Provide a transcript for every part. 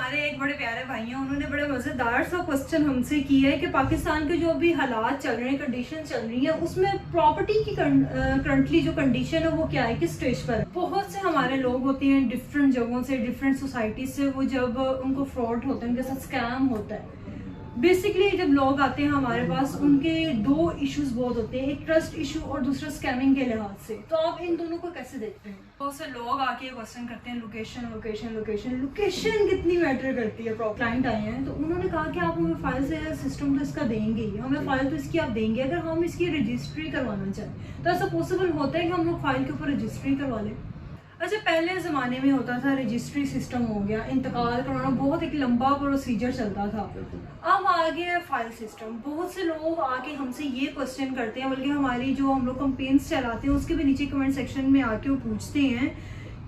हमारे एक बड़े प्यारे भाई हैं, उन्होंने बड़े मज़ेदार सा क्वेश्चन हमसे किया है कि पाकिस्तान के जो भी हालात चल रहे हैं, कंडीशन चल रही है, उसमें प्रॉपर्टी की करंटली जो कंडीशन है वो क्या है, किस स्टेज पर है। बहुत से हमारे लोग होते हैं डिफरेंट जगहों से, डिफरेंट सोसाइटी से, वो जब उनको फ्रॉड होता है, उनके साथ स्कैम होता है। बेसिकली जब लोग आते हैं हमारे पास, उनके दो इश्यूज बहुत होते हैं, एक ट्रस्ट इशू और दूसरा स्कैमिंग के लिहाज से। तो आप इन दोनों को कैसे देखते हैं? बहुत से लोग आके क्वेश्चन करते हैं लोकेशन लोकेशन लोकेशन लोकेशन कितनी मैटर करती है। क्लाइंट आए हैं तो उन्होंने कहा कि आप हमें फाइल से सिस्टम तो इसका देंगे ही, हमें फाइल तो इसकी आप देंगे, अगर हम इसकी रजिस्ट्री करवाना चाहें तो ऐसा पॉसिबल होता है कि हम लोग फाइल के ऊपर रजिस्ट्री करवा लें। अच्छा, पहले ज़माने में होता था रजिस्ट्री सिस्टम हो गया, इंतकाल करवाना बहुत एक लंबा प्रोसीजर चलता था। अब आ गया फाइल सिस्टम। बहुत से लोग आके हमसे ये क्वेश्चन करते हैं, बल्कि हमारी जो हम लोग कंपेन्स चलाते हैं उसके भी नीचे कमेंट सेक्शन में आके वो पूछते हैं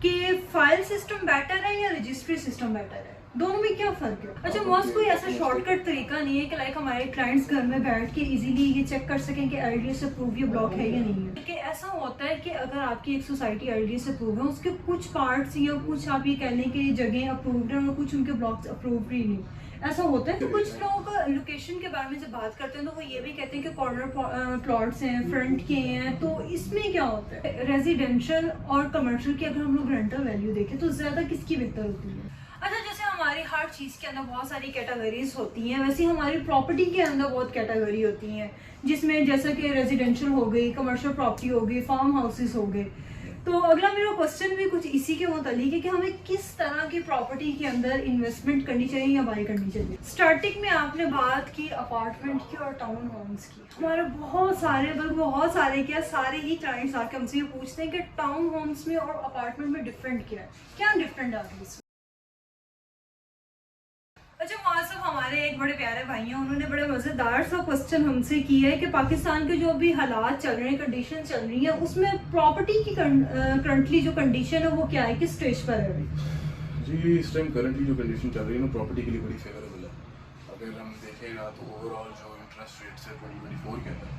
कि फाइल सिस्टम बेटर है या रजिस्ट्री सिस्टम बेटर है, दोनों में क्या फ़र्क है। अच्छा, मोस्ट कोई ऐसा शॉर्टकट तरीका नहीं है कि लाइक हमारे क्लाइंट्स घर में बैठ के इजीली ये चेक कर सकें कि एलडीएस अप्रूव ये ब्लॉक है या नहीं है। कि ऐसा होता है कि अगर आपकी एक सोसाइटी एलडीएस अप्रूव है, उसके कुछ पार्ट्स या कुछ आप ये कह लें कि जगह अप्रूव्ड है और कुछ उनके ब्लॉक्स अप्रूव्ड ही नहीं, ऐसा होता है। तो कुछ लोग लोकेशन के बारे में जब बात करते हैं तो वो ये भी कहते हैं कि कॉर्नर प्लॉट्स हैं, फ्रंट के हैं, तो इसमें क्या होता है। रेजिडेंशियल और कमर्शियल की अगर हम लोग रेंटल वैल्यू देखें तो ज़्यादा किसकी बेहतर होती है। अच्छा, जैसे हमारी हर चीज़ के अंदर बहुत सारी कैटेगरीज होती हैं, वैसे हमारी प्रॉपर्टी के अंदर बहुत कैटेगरी होती हैं, जिसमें जैसा कि रेजिडेंशियल हो गई, कमर्शियल प्रॉपर्टी हो गई, फार्म हाउसेस हो गए। तो अगला मेरा क्वेश्चन भी कुछ इसी के मुतालिक है कि हमें किस तरह की प्रॉपर्टी के अंदर इन्वेस्टमेंट करनी चाहिए या बाई करनी चाहिए। स्टार्टिंग में आपने बात की अपार्टमेंट की और टाउन होम्स की। हमारे बहुत सारे क्या सारे ही क्लाइंट्स आके हमसे ये पूछते हैं कि टाउन होम्स में और अपार्टमेंट में डिफरेंट क्या डिफरेंट आ रही है। अच्छा, वहाँ सब हमारे एक बड़े प्यारे भाई हैं, उन्होंने बड़े मज़ेदार सा क्वेश्चन हमसे किया है कि पाकिस्तान के जो भी हालात चल रहे हैं, कंडीशन चल रही है, उसमें प्रॉपर्टी की करंटली जो कंडीशन है वो क्या है, किस स्टेज पर है जी। इस टाइम करंटली जो कंडीशन चल रही है ना, प्रॉपर्टी के लिए बड़ी फेवरेबल है। अगर हम देखें ना तो ओवरऑल जो इंटरेस्ट रेट्स है 2024 के अंदर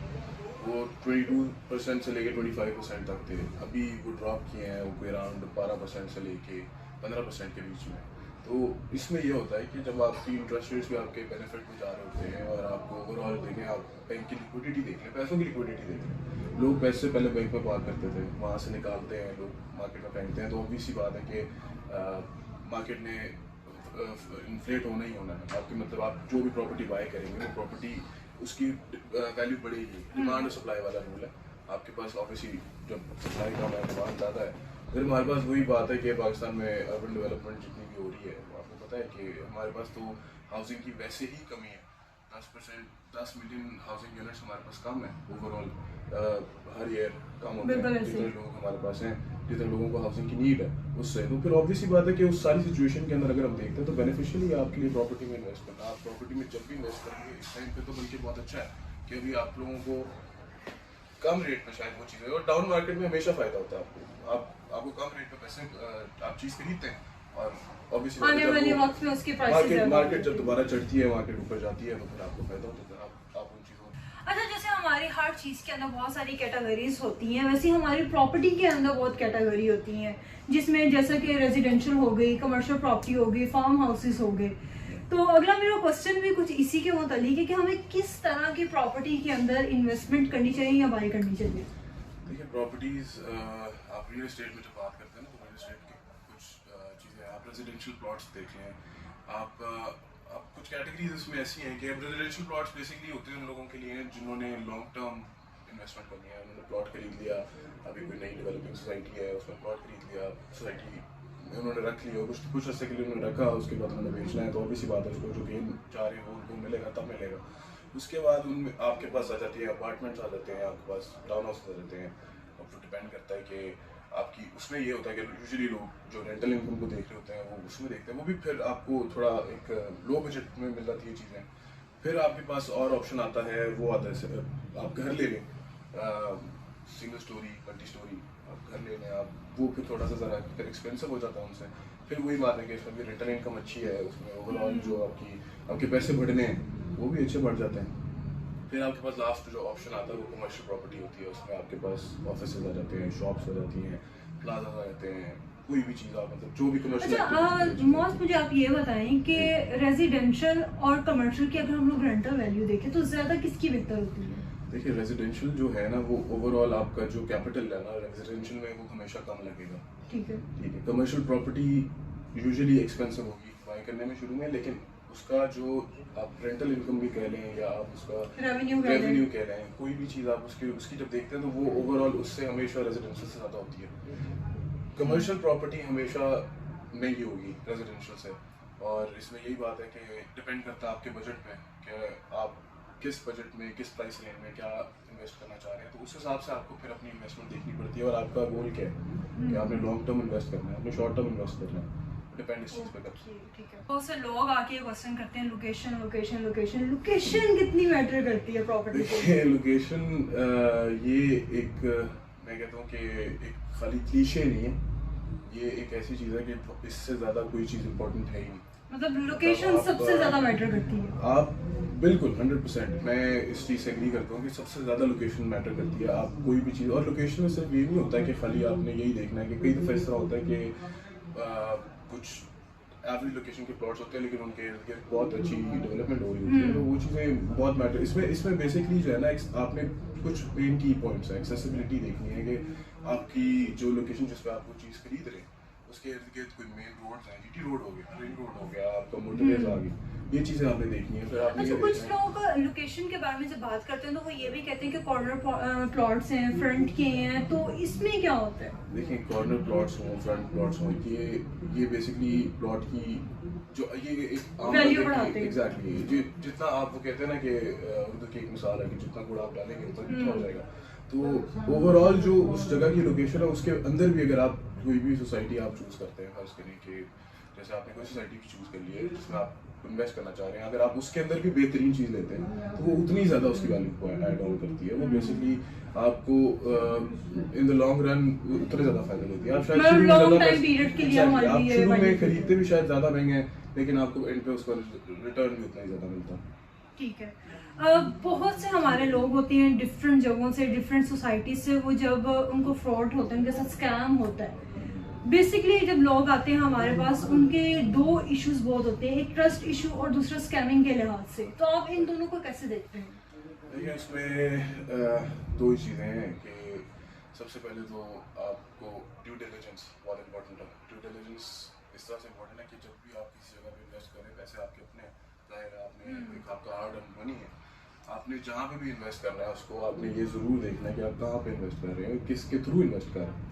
वो 22% से लेके 25% तक थे। अभी वो ड्रॉप किए हैं, वो कोई अराउंड 12% से लेके 15% के बीच में। तो इसमें ये होता है कि जब आपकी इंटरेस्ट रेट्स भी आपके बेनिफिट में जा रहे होते हैं और आपको ओवरऑल देखें, आप बैंक की लिक्विडिटी देख लें, पैसों की लिक्विडिटी देख लें। लोग पैसे पहले बैंक में पार करते थे, वहाँ से निकालते हैं, लोग मार्केट में फेंकते हैं। तो ऑब्वियस सी बात है कि मार्केट ने इन्फ्लेट होना ही होना है। आपकी मतलब आप जो भी प्रॉपर्टी बाय करेंगे वो प्रॉपर्टी उसकी वैल्यू बढ़ेगी। डिमांड और सप्लाई वाला रूल है। आपके पास ऑब्वियसली जब सप्लाई कम है, डिमांड ज़्यादा है। फिर हमारे पास वही बात है कि पाकिस्तान में अर्बन डेवलपमेंट जितनी भी हो रही है, आपको पता है कि हमारे पास तो हाउसिंग की वैसे ही कमी है। 10 मिलियन हाउसिंग यूनिट्स हमारे पास कम है ओवरऑल। हर ईयर कम होता है जितने लोग हमारे पास हैं, जितने लोगों को हाउसिंग की नीड है उससे। तो फिर ऑब्वियस ही बात है कि उस सारी सिचुएशन के अंदर अगर हम देखते हैं तो बेनिफिशियली आपके लिए प्रॉपर्टी में इन्वेस्ट करना। आप प्रॉपर्टी में जब भी इन्वेस्ट करेंगे इस टाइम पे तो बल्कि बहुत अच्छा है कि अभी आप लोगों को कम रेट पे शायद वो चीज़ है। और डाउन मार्केट में हमेशा फ़ायदा होता है। आपको कम रेट पे पैसे आप चीज़ खरीदते हैं और ऑब्वियसली आने वाले वक्त में उसकी प्राइसेस मार्केट जब दोबारा चढ़ती है, मार्केट ऊपर जाती है, तो फिर आपको फ़ायदा होता है। आप उन चीज़ों। अच्छा, जैसे हमारी हर चीज़ के अंदर बहुत सारी कैटेगरीज होती हैं, वैसे हमारी प्रॉपर्टी के अंदर बहुत कैटेगरी होती हैं, जिसमें जैसा कि रेजिडेंशियल हो गई, कमर्शियल प्रॉपर्टी हो गई, फार्म हाउसेस हो गए। तो अगला मेरा क्वेश्चन भी कुछ इसी के मुतालिक है कि हमें किस तरह की प्रॉपर्टी के अंदर इन्वेस्टमेंट करनी चाहिए या बाई करनी चाहिए। देखिए, प्रॉपर्टीज़ आप रियल एस्टेट में जब बात करते हैं ना, तो रियल एस्टेट की कुछ चीज़ें, आप रेजिडेंशियल प्लॉट्स देख लें। आप कुछ कैटेगरीज इसमें ऐसी हैं कि रेजिडेंशियल प्लॉट्स बेसिकली होते हैं उन लोगों के लिए जिन्होंने लॉन्ग टर्म इन्वेस्टमेंट करनी है। उन्होंने प्लॉट खरीद लिया, अभी कोई नई डेवलपिंग सोसाइटी है उसमें प्लॉट खरीद लिया, सोसाइटी उन्होंने रख लिया, कुछ अर्से के लिए उन्होंने रखा, उसके बाद उन्होंने बेचना है। तो ऑब्वियस बात है, उसको जो गेन चाह रहे हैं वो उनको मिलेगा, तब मिलेगा। उसके बाद उनमें आपके पास आ जाती है अपार्टमेंट्स आ जाते हैं, आपके पास टाउन हाउस आ जाते हैं। अब तो डिपेंड करता है कि आपकी उसमें ये होता है कि यूजुअली लोग जो रेंटल इनकम को देख रहे होते हैं वो उसमें देखते हैं, वो भी फिर आपको थोड़ा एक लो बजट में मिल जाती है चीज़ें। फिर आपके पास और ऑप्शन आता है, वो आता है आप घर ले लें, सिंगल स्टोरी, मल्टी स्टोरी आप घर ले लें आप, वो फिर थोड़ा सा ज़रा फिर एक्सपेंसिव हो जाता है उनसे। फिर वही बात है कि इसमें भी रिटर्न इनकम अच्छी है, उसमें ओवरऑल जो आपके पैसे बढ़ने हैं वो भी अच्छे बढ़ जाते हैं। फिर आपके पास लास्ट जो ऑप्शन आता है वो कमर्शियल प्रॉपर्टी होती है। उसमें आपके पास ऑफिस आ जाते हैं, शॉप्स हो जाती हैं, प्लाजा आ जाते हैं, कोई भी चीज़ आप मतलब जो भी कमर्शियल अच्छा मौस, मुझे आप ये बताएं कि रेजिडेंशियल और कमर्शियल की अगर हम लोग रेंटल वैल्यू देखें तो ज़्यादा किसकी बेहतर होती है? देखिए रेजिडेंशियल जो है ना वो ओवरऑल आपका जो कैपिटल है ना रेजिडेंशियल में वो हमेशा कम लगेगा। ठीक है। ठीक है, कमर्शियल प्रॉपर्टी यूजुअली एक्सपेंसिव होगी बाय करने में शुरू में, लेकिन उसका जो आप रेंटल इनकम भी कह लें या आप उसका रेवेन्यू कह लें, कोई भी चीज़ आप उसकी जब देखते हैं तो वो ओवरऑल उससे हमेशा रेजिडेंशियल से ज़्यादा होती है। कमर्शियल प्रॉपर्टी हमेशा महंगी होगी रेजिडेंशियल से, और इसमें यही बात है कि डिपेंड करता है आपके बजट पे कि आप किस बजट में किस प्राइस रेंज में क्या इन्वेस्ट करना चाह रहे हैं, तो उस हिसाब से आपको फिर अपनी इन्वेस्टमेंट देखनी पड़ती है और आपका गोल क्या है कि आपने लॉन्ग टर्म इन्वेस्ट करना है, आपने शॉर्ट टर्म इन्वेस्ट करना है, डिपेंड इस चीज़ पे करता है। ठीक है। बहुत से लोग आके क्वेश्चन करते हैं लोकेशन लोकेशन लोकेशन लोकेशन कितनी मैटर करती है प्रॉपर्टी पे? देखिए लोकेशन ये एक मैं कहता हूँ कि एक खाली क्लीशे नहीं है, ये एक ऐसी चीज़ है कि इससे ज़्यादा कोई चीज़ इंपॉर्टेंट है ही नहीं। मतलब लोकेशन सबसे ज़्यादा मैटर करती है? आप बिल्कुल 100% मैं इस चीज़ से एग्री करता हूँ कि सबसे ज़्यादा लोकेशन मैटर करती है। आप कोई भी चीज़, और लोकेशन में सिर्फ ये नहीं होता है कि खाली आपने यही देखना है कि कई दफ़ा ऐसा होता है कि कुछ एवरेज लोकेशन के प्लॉट्स होते हैं लेकिन उनके इर्द गिर्द बहुत अच्छी डेवलपमेंट हो रही होती है, तो वो चीज़ें बहुत मैटर इसमें बेसिकली जो है ना आपने कुछ मेन की पॉइंट्स है, एक्सेसिबिलिटी देखनी है कि आपकी जो लोकेशन जिस पर आप वो चीज़ खरीद रहे हैं उसके इर्द गिर्द कोई मेन रोड्स हैं, जीटी रोड हो गया, रिंग रोड हो गया, आपका मोटरवेज आ गई, ये चीज़ें आपने देखनी है। फिर आपने अच्छा, कुछ लोग लोकेशन के बारे में जब बात करते हैं तो वो ये भी कहते हैं कि कॉर्नर प्लॉट्स हैं, फ्रंट के हैं, तो इसमें क्या होता है? देखिए कॉर्नर प्लॉट्स हों, फ्रंट प्लॉट्स हों, ये बेसिकली प्लॉट की जो ये एक वैल्यू बढ़ाते हैं। एग्जैक्टली जितना आप वो कहते हैं ना कि उर्दू की एक मिसाल है कि जितना गुड़ आप डालेंगे उतना मीठा हो जाएगा, तो ओवरऑल जो उस जगह की लोकेशन है उसके अंदर भी अगर आप कोई भी सोसाइटी आप चूज़ करते हैं, खास करें कि जैसे आपने कोई सोसाइटी चूज़ कर ली है जिसमें आप इन्वेस्ट करना चाह रहे हैं, अगर आप उसके अंदर भी बेहतरीन चीज़ लेते हैं तो वो उतनी ज़्यादा उसकी वैल्यू को ऐड ऑन करती है, वो बेसिकली आपको इन द लॉन्ग रन उतने ज़्यादा फायदा देती है। आप शायद शुरू में लॉन्ग टाइम पीरियड के लिए आप शुरू में खरीदते भी शायद ज़्यादा महंगे हैं लेकिन आपको एंड पे उसका रिटर्न भी उतना ही ज़्यादा मिलता है। ठीक है। बहुत से हमारे लोग होते हैं डिफरेंट जगहों से, डिफरेंट सोसाइटी से, वो जब उनको फ्रॉड होता है, उनके साथ स्कैम होता है, बेसिकली जब लोग आते हैं हमारे पास उनके दो इश्यूज बहुत होते हैं, एक ट्रस्ट इशू और दूसरा स्कैमिंग के लिहाज से, तो आप इन दोनों को कैसे देखते हैं? देखिए इसमें दो ही चीज़ें हैं कि सबसे पहले तो आपको ड्यू डिलिजेंस बहुत इंपॉर्टेंट है। ड्यू डिलिजेंस इस तरह से इंपॉर्टेंट है कि जब भी आप किसी जगह पे इन्वेस्ट करें, पैसे आपके अपने जाहिर है, आपने एक आपका हार्ड अर्न मनी है, आपने जहाँ पे भी इन्वेस्ट करना है उसको आपने ये ज़रूर देखना है कि आप कहाँ पे इन्वेस्ट कर रहे हैं, किसके थ्रू इन्वेस्ट कर रहे हैं।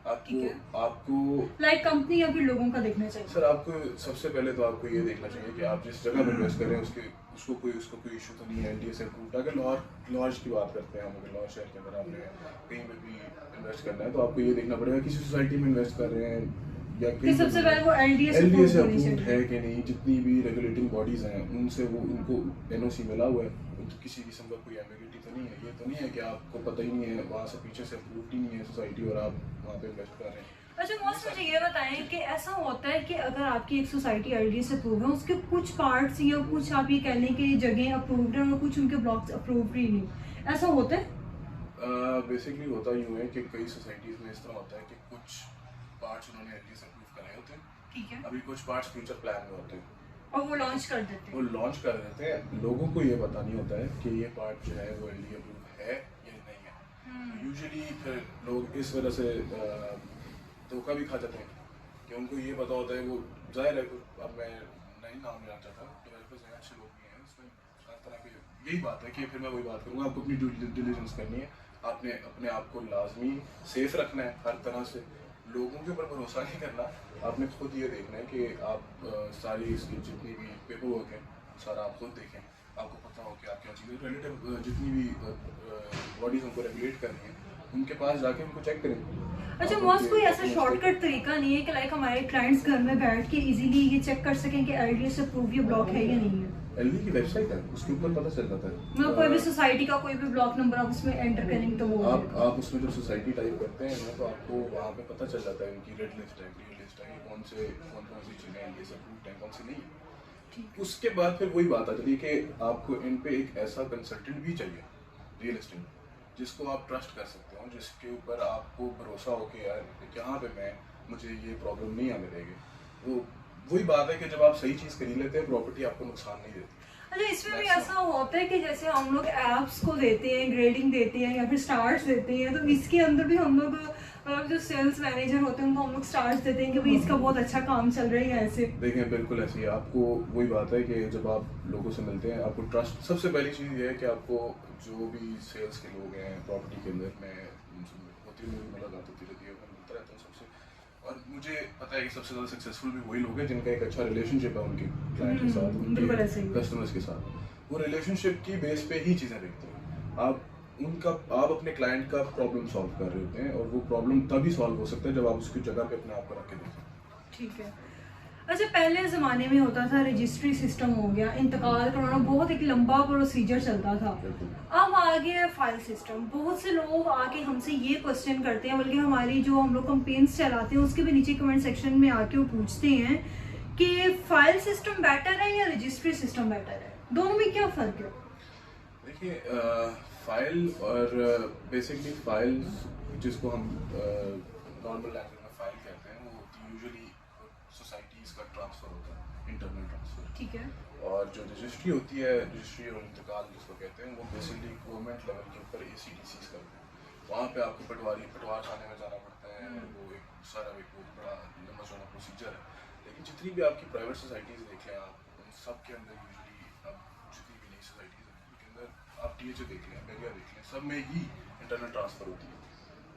आपको लाइक कंपनी या फिर लोगों का देखना चाहिए? सर आपको सबसे पहले तो आपको ये देखना चाहिए कि आप जिस जगह पर इन्वेस्ट कर रहे हैं उसको कोई इशू तो नहीं है एनडीए से अप्रूव्ड। अगर लाहौर की बात करते हैं हम, अगर लाहौर शहर के अंदर आपने कहीं पर भी इन्वेस्ट करना है तो आपको ये देखना पड़ेगा किसी सोसाइटी में इन्वेस्ट कर रहे हैं या कहीं सबसे पहले वो एलडीए से अप्रूव्ड है कि नहीं, जितनी भी रेगुलेटिंग बॉडीज हैं उनसे वो उनको एनओसी मिला हुआ है, किसी किस्म का कोई एम्बिग्यूटी तो नहीं है। ये तो नहीं है कि आपको पता ही नहीं है, वहाँ से पीछे से अप्रूव्ड ही नहीं है सोसाइटी और आप वहाँ पे इन्वेस्ट कर रहे हैं। अच्छा मौसम, मुझे ये बताएं कि ऐसा होता है कि अगर आपकी एक सोसाइटी एलडीए से अप्रूव है, उसके कुछ पार्ट्स या कुछ आप ये कह लें कि जगह अप्रूव्ड है और कुछ उनके ब्लॉक्स अप्रूव्ड ही नहीं, ऐसा होता है? बेसिकली होता यूँ है कि कई सोसाइटीज़ में इस तरह होता है कि कुछ पार्ट्स उन्होंने एलडीए से अप्रूव कराए होते हैं, ठीक है, अभी कुछ पार्ट्स फ्यूचर प्लान में होते हैं और वो लॉन्च कर देते हैं। वो लॉन्च कर देते हैं, लोगों को ये पता नहीं होता है कि ये पार्ट जो है वो एलडीए अप्रूव है या नहीं है। यूजुअली फिर लोग इस वजह से धोखा भी खा जाते हैं कि उनको ये पता होता है, वो जाहिर है, अब मैं नहीं नाम लेना चाहता, डेवलपर्स हैं, अच्छे लोग भी हैं, उसमें हर तरह की यही बात है कि फिर मैं वही बात करूँगा, आपको अपनी ड्यू डिलिजेंस करनी है, आपने अपने आप को लाजमी सेफ रखना है, हर तरह से लोगों के ऊपर भरोसा नहीं करना, आपने खुद ये देखना है कि आप सारी इसकी जितनी भी पेपर वर्क है सारा आप खुद देखें, आपको पता हो कि आप क्या चीज़ें रिलेटिव जितनी भी बॉडीज़ उनको रेगुलेट कर रही हैं उनके पास जाके उनको चेक करें। अच्छा मौस, कोई ऐसा शॉर्टकट तरीका नहीं है कि लाइक हमारे क्लाइंट्स घर में बैठ के इजीली ये चेक कर सकें कि एलडीए से अप्रूव ये ब्लॉक है या नहीं है? एलडीए की वेबसाइट है, उसके ऊपर पता चल जाता है। मतलब कोई भी सोसाइटी का कोई भी ब्लॉक नंबर आप उसमें एंटर करेंगे तो वो आप उसमें जब सोसाइटी टाइप करते हैं ना तो आपको वहाँ पे पता चल जाता है उनकी रेड लिस्ट है, ग्रीन लिस्ट है, कौन सी चीज़ें एलडीए से अप्रूव्ड हैं, कौन सी नहीं। उसके बाद फिर वही बात आ जाती है कि आपको इन पे एक ऐसा कंसल्टेंट भी चाहिए रियल एस्टेट जिसको आप ट्रस्ट कर सकते हो, जिसके ऊपर आपको भरोसा हो कि यार यहाँ पे मैं मुझे ये प्रॉब्लम नहीं आने देंगे। तो वही बात है कि जब आप सही चीज़ खरीद लेते हैं, प्रॉपर्टी आपको नुकसान नहीं देती। अच्छा, इसमें भी ऐसा होता है कि जैसे हम लोग एप्स को देते हैं, ग्रेडिंग देते हैं या फिर स्टार्स देते हैं, तो इसके अंदर भी हम लोग जो सेल्स मैनेजर होते हैं उनको हम लोग स्टार्स देते हैं कि भाई इसका बहुत अच्छा काम चल रहा है ऐसे। देखें, बिल्कुल ऐसे ही आपको वही बात है कि जब आप लोगों से मिलते हैं, आपको ट्रस्ट, सबसे पहली चीज़ ये है कि आपको जो भी सेल्स के लोग हैं प्रॉपर्टी के अंदर, मैं होती मेरी मुलाकात होती रहती है, मैं मिलता रहता हूँ सबसे, और मुझे पता है कि सबसे ज़्यादा सक्सेसफुल भी वही लोग हैं जिनका एक अच्छा रिलेशनशिप है उनके क्लाइंट के साथ, बिल्कुल ऐसे ही। उनके कस्टमर्स के साथ। वो रिलेशनशिप की बेस पे ही चीज़ें देखते हैं। आप अपने क्लाइंट का प्रॉब्लम सॉल्व कर रहे होते हैं, और वो प्रॉब्लम तभी सॉल्व हो सकता है जब आप उसकी जगह पे अपने आप को रख के देखें। ठीक है। अच्छा, पहले ज़माने में होता था रजिस्ट्री सिस्टम हो गया, इंतकाल करवाना बहुत एक लंबा प्रोसीजर चलता था। अब आ गया फाइल सिस्टम। बहुत से लोग आके हमसे ये क्वेश्चन करते हैं, बल्कि हमारी जो हम लोग कंपेन्स चलाते हैं उसके भी नीचे कमेंट सेक्शन में आके वो पूछते हैं कि फाइल सिस्टम बेटर है या रजिस्ट्री सिस्टम बेटर है, दोनों में क्या फ़र्क है? देखिए, फाइल और बेसिकली फाइल जिसको हम नॉर्मल लैंग्वेज में फाइल कहते हैं, वो होती है यूजुअली सोसाइटीज़ का ट्रांसफ़र होता है, इंटरनल ट्रांसफ़र। ठीक है। और जो रजिस्ट्री होती है, रजिस्ट्री और इंतकाल जिसको कहते हैं, वो बेसिकली गवर्नमेंट लेवल के ऊपर ACDCs करते हैं। वहाँ पे आपको पटवार खाने में जाना पड़ता है, और वो एक सारा एक बहुत बड़ा लंबा चौड़ा प्रोसीजर है। लेकिन जितनी भी आपकी प्राइवेट सोसाइटीज़ देख लें आप, उन सब के अंदर यूजुअली अब जितनी भी नई सोसाइटीज़ हैं उनके अंदर आप THO देख लें, बैरिया देख लें, सब में ही इंटरनल ट्रांसफ़र होती है।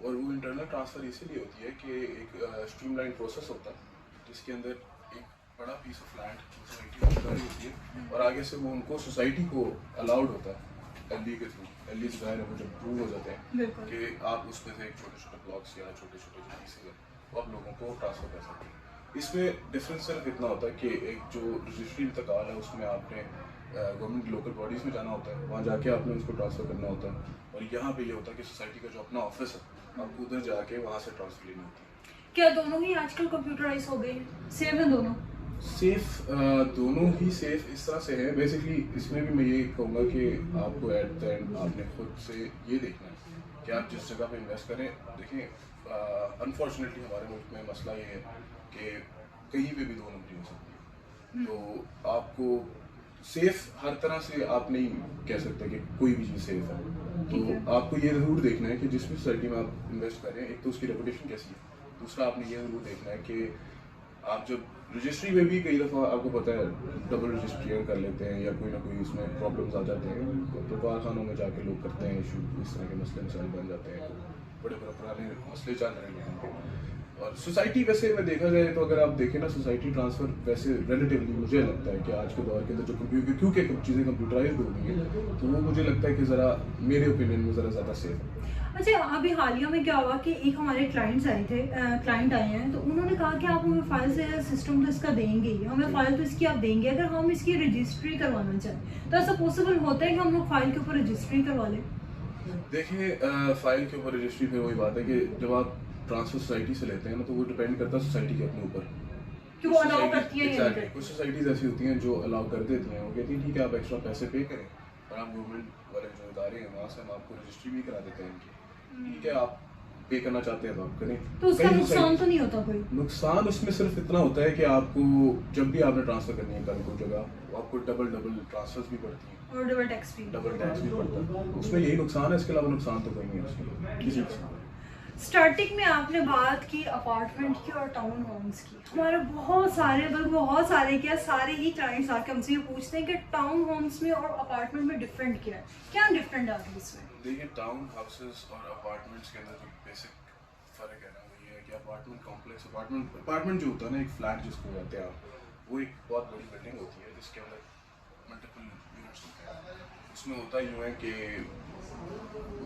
और वो इंटरनल ट्रांसफ़र इसीलिए होती है कि एक स्ट्रीमलाइन प्रोसेस होता है जिसके अंदर एक बड़ा पीस ऑफ लैंड सोसाइटी में होती है, और आगे से वो उनको सोसाइटी को अलाउड होता है LD के थ्रू, LD से जाहिर है वो जब अप्रूव हो जाते हैं कि आप उसमें से एक छोटे छोटे ब्लॉक्स या छोटे छोटे जो पीसेज हैं वो आप लोगों को ट्रांसफ़र कर सकते हैं। इसमें डिफरेंस सिर्फ इतना होता है कि एक जो रजिस्ट्री इंतकाल है उसमें आपने गवर्नमेंट लोकल बॉडीज़ में जाना होता है, वहाँ जाके आपने उसको ट्रांसफ़र करना होता है, और यहाँ पे ये होता है कि सोसाइटी का जो अपना ऑफिस है आपको उधर जाके वहाँ से ट्रांसफ़र लेनी होती है। क्या दोनों ही आजकल कंप्यूटराइज हो गए, सेम है दोनों? सेफ दोनों ही सेफ इस तरह से है। बेसिकली इसमें भी मैं ये कहूँगा कि आपको एट द एंड आपने खुद से ये देखना है कि आप जिस जगह पे इन्वेस्ट करें। देखिए, अनफॉर्चुनेटली हमारे मुल्क में मसला ये है कि कहीं पे भी दो नंबरी हो सकती है, तो आपको सेफ हर तरह से आप नहीं कह सकते कि कोई भी चीज़ सेफ है। तो आपको ये ज़रूर देखना है कि जिस भी सोसाइटी में आप इन्वेस्ट करें, एक तो उसकी रेपुटेशन कैसी है, दूसरा आपने ये ज़रूर देखना है कि आप जब रजिस्ट्री में भी कई दफ़ा आपको पता है डबल रजिस्ट्री कर लेते हैं या कोई ना कोई इसमें प्रॉब्लम्स आ जाते हैं, तो कारखानों में जाके लोग करते हैं इशू, इस तरह के मसले मसाइल बन जाते हैं, बड़े बड़े पुराने मसले चल रहे हैं उनके। और सोसाइटी वैसे में देखा जाए तो अगर आप देखें ना, सोसाइटी ट्रांसफ़र वैसे रिलेटिवली मुझे लगता है कि आज के दौर के अंदर जो कंप्यूटर, क्योंकि चीज़ें कंप्यूटराइज हो गई हैं, तो वो मुझे लगता है कि ज़रा मेरे ओपिनियन में ज़रा ज़्यादा सेफ है। अच्छा, अभी हालिया में क्या हुआ कि एक हमारे क्लाइंट आए हैं, तो उन्होंने कहा कि आप हमें फाइल से सिस्टम तो इसका देंगे ही, हमें फाइल तो इसकी आप देंगे, अगर हम इसकी रजिस्ट्री करवाना चाहें तो ऐसा पॉसिबल होता है कि हम लोग फाइल के ऊपर रजिस्ट्री करवा लें? देखिए, फाइल के ऊपर रजिस्ट्री फिर वही बात है कि जब आप ट्रांसफर सोसाइटी से लेते हैं ना, तो वो डिपेंड करता है सोसाइटी के अपने ऊपर कि वो अलाउ करती है या नहीं करती। कुछ सोसाइटीज़ ऐसी होती हैं जो अलाउ कर देती हैं, वो कहती हैं ठीक है आप एक्स्ट्रा पैसे पे करें, और आप गवर्नमेंट वाले जो इदारे हैं वहाँ से हम आपको रजिस्ट्री भी करा देते हैं इनकी, ठीक है आप पे करना चाहते हैं तो आप करें। तो उसका नुकसान तो नहीं होता कोई? नुकसान उसमें सिर्फ इतना होता है कि आपको जब भी आपने ट्रांसफ़र करनी है कल को जगह, वो आपको डबल ट्रांसफर्स भी पड़ती हैं और डबल टैक्स भी पड़ता है, उसमें यही नुकसान है, इसके अलावा नुकसान तो कोई नहीं है उसमें किसी किस्म। स्टार्टिंग में आपने बात की अपार्टमेंट की और टाउन होम्स की। हमारे बहुत सारे क्या सारे ही क्लाइंट्स आके हमसे ये पूछते हैं कि टाउन होम्स में और अपार्टमेंट में डिफरेंट क्या डिफरेंट आ गई इसमें? देखिए, टाउन हाउसेस और अपार्टमेंट्स के अंदर जो बेसिक फ़र्क है ना, वो ये है कि अपार्टमेंट कॉम्प्लेक्स, अपार्टमेंट जो होता है ना, एक फ्लैट जिसको कहते हैं आप, वो एक बहुत बड़ी बिल्डिंग होती है जिसके अंदर मल्टीपल यूनिट्स होते हैं। उसमें होता यूँ है कि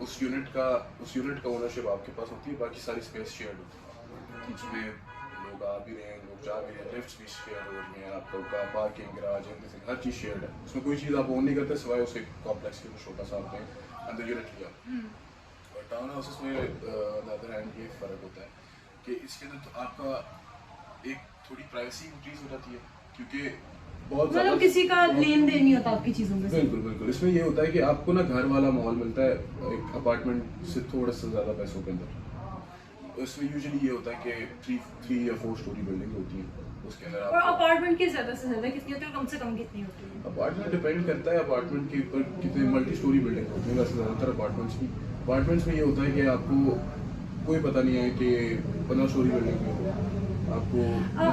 उस यूनिट का ओनरशिप आपके पास होती है, बाकी सारी स्पेस शेयर्ड होती है, उसमें लोग आ भी रहे हैं, लोग जा भी रहे हैं, लिफ्ट्स भी शेयर हो रही हैं, आपका पार्किंग, गैराज, एवरीथिंग, हर चीज़ शेयर्ड है। उसमें कोई चीज़ आप ओन नहीं करते सिवाय उस कॉम्प्लेक्स के जो छोटा सा आपने अंदर यूनिट लिया। और टाउन हाउसेस में अदर हैंड ये फ़र्क होता है कि इसके अंदर तो आपका एक थोड़ी प्राइवेसी इंक्रीज हो जाती है, क्योंकि बहुत मतलब किसी का लेन देन नहीं होता आपकी चीज़ों में। बिल्कुल इसमें ये होता है कि आपको ना घर वाला माहौल मिलता है एक अपार्टमेंट से थोड़ा सा ज़्यादा पैसों के अंदर। उसमें यूजुअली ये होता है कि 3 या 4 स्टोरी बिल्डिंग होती है, उसके अंदर और अपार्टमेंट की ज्यादा से ज्यादा कितनी होती है, कम से कम कितनी होती है? अपार्टमेंट डिपेंड करता है अपार्टमेंट के ऊपर, कितने मल्टी स्टोरी बिल्डिंग होती है। वैसे ज़्यादातर अपार्टमेंट्स में ये होता है कि आपको कोई पता नहीं है कि 15 स्टोरी बिल्डिंग में हो आपको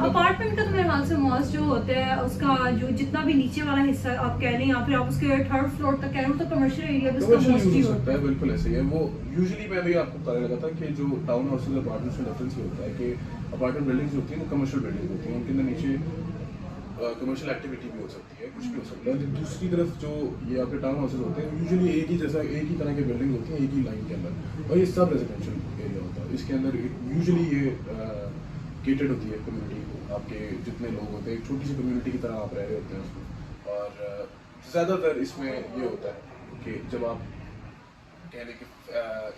अपार्टमेंट का तो मेरे ख्याल से मॉल्स जो होते हैं उसका जो जितना भी नीचे वाला हिस्सा आप कह लें या फिर आप उसके 3rd फ्लोर तक कह रहे हो तो कमर्शियल एरिया भी उसका कमर्शियल मोस्टली यूज हो होता सकता है, बिल्कुल ऐसे ही है वो। यूजुअली मैं भी आपको बताने लगा था कि जो टाउन हाउसेज अपार्टमेंट्स में डिफरेंस ये होता है कि अपार्टमेंट बिल्डिंग्स होती हैं वो कमर्शियल बिल्डिंग्स होती हैं, उनके अंदर नीचे कमर्शियल एक्टिविटी भी हो सकती है, कुछ भी हो सकता है। दूसरी तरफ जो ये आपके टाउन हाउसेज होते हैं यूजुअली एक ही तरह के बिल्डिंग होती हैं एक ही लाइन के अंदर, और ये सब रेजिडेंशियल एरिया होता है। इसके अंदर यूजुअली ये केटेड होती है कम्युनिटी, आपके जितने लोग होते हैं एक छोटी सी कम्युनिटी की तरह आप रह रहे होते हैं उसमें। और ज़्यादातर इसमें ये होता है कि जब आप कह लें कि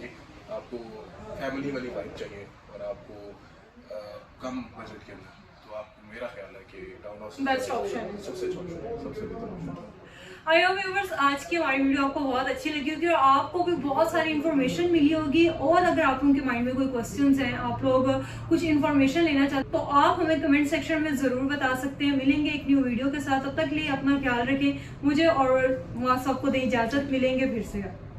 एक आपको फैमिली वाली वाइब चाहिए और आपको कम बजट के अंदर, तो आपको मेरा ख्याल है कि टाउन हाउस बेस्ट ऑप्शन है, सबसे अच्छा ऑप्शन है, सबसे बेहतर ऑप्शन है। आई होप व्यूअर्स आज की हमारी वीडियो आपको बहुत अच्छी लगी होगी और आपको भी बहुत सारी इन्फॉर्मेशन मिली होगी। और अगर आप लोगों के माइंड में कोई क्वेश्चंस हैं, आप लोग कुछ इन्फॉर्मेशन लेना चाहते हैं तो आप हमें कमेंट सेक्शन में ज़रूर बता सकते हैं। मिलेंगे एक न्यू वीडियो के साथ, तब तक के लिए अपना ख्याल रखें। मुझे और वहाँ सबको दे इजाज़त, मिलेंगे फिर से।